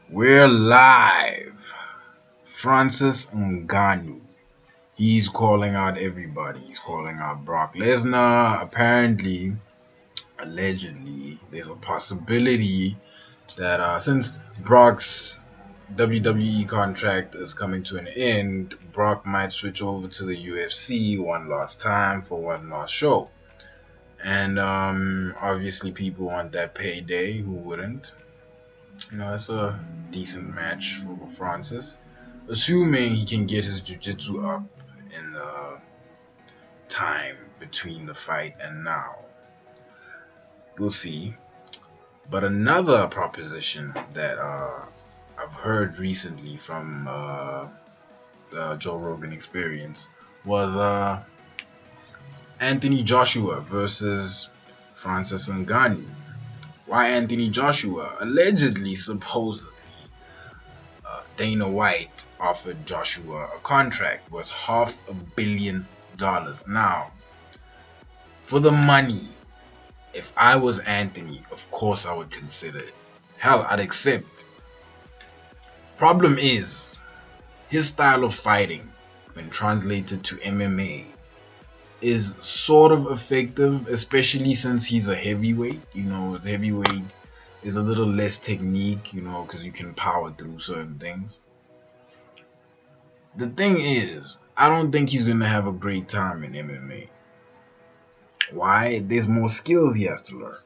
We're live. Francis Ngannou. He's calling out everybody. He's calling out Brock Lesnar. Apparently, allegedly, there's a possibility that since Brock's WWE contract is coming to an end, Brock might switch over to the UFC one last time for one last show. And obviously, people want that payday. Who wouldn't? It's a decent match for Francis, assuming he can get his jiu-jitsu up in the time between the fight and now. We'll see. But another proposition that I've heard recently from the Joe Rogan Experience was Anthony Joshua versus Francis Ngannou. Why Anthony Joshua? Allegedly, supposedly, Dana White offered Joshua a contract worth $500 million. Now, for the money, if I was Anthony, of course I would consider it. Hell, I'd accept. Problem is, his style of fighting, when translated to MMA, is sort of effective, especially since he's a heavyweight. With heavyweights, there's a little less technique, because you can power through certain things. The thing is, I don't think he's going to have a great time in MMA. Why? There's more skills he has to learn.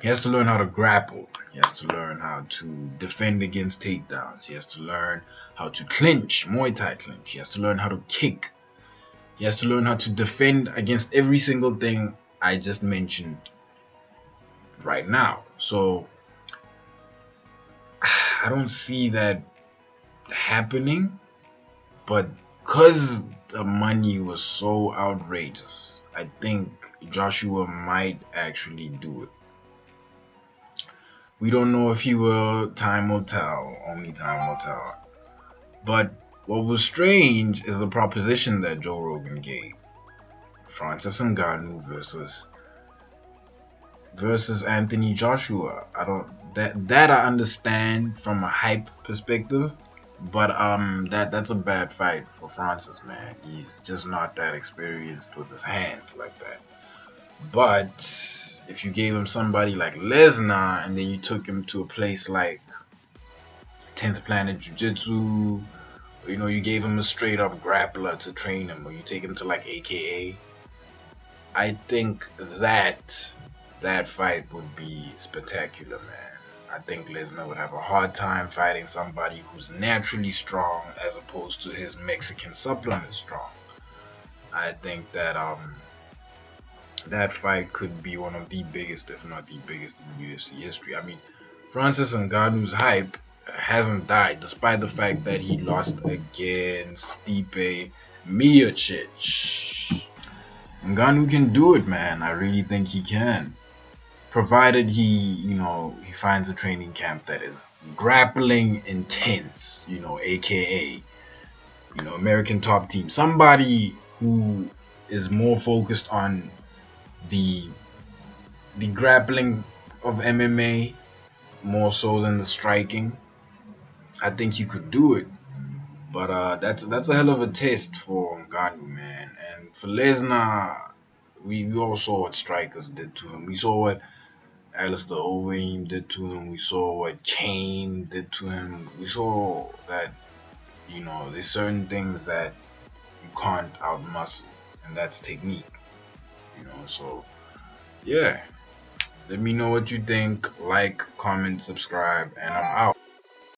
He has to learn how to grapple. He has to learn how to defend against takedowns. He has to learn how to clinch, Muay Thai clinch. He has to learn how to kick. He has to learn how to defend against every single thing I just mentioned right now. So, I don't see that happening. But because the money was so outrageous, I think Joshua might actually do it. We don't know if he will. Time will tell. Only time will tell. But what was strange is the proposition that Joe Rogan gave. Francis Ngannou versus Anthony Joshua. That I understand from a hype perspective, but that's a bad fight for Francis, man. He's just not that experienced with his hands like that. But if you gave him somebody like Lesnar and then you took him to a place like 10th Planet Jiu-Jitsu, you gave him a straight up grappler to train him, or you take him to like AKA, I think that fight would be spectacular, man. I think Lesnar would have a hard time fighting somebody who's naturally strong as opposed to his Mexican supplement strong. I think that that fight could be one of the biggest, if not the biggest, in UFC history. I mean, Francis Ngannou's hype hasn't died, despite the fact that he lost against Stipe Miocic. Ngannou can do it, man. I really think he can, provided he finds a training camp that is grappling intense, aka American Top Team, somebody who is more focused on the grappling of MMA more so than the striking. I think you could do it, but that's a hell of a test for Ngannou, man. And for Lesnar, we all saw what strikers did to him. We saw what Alistair Overeem did to him. We saw what Kane did to him. We saw that there's certain things that you can't outmuscle, and that's technique. So yeah. Let me know what you think. Like, comment, subscribe, and I'm out.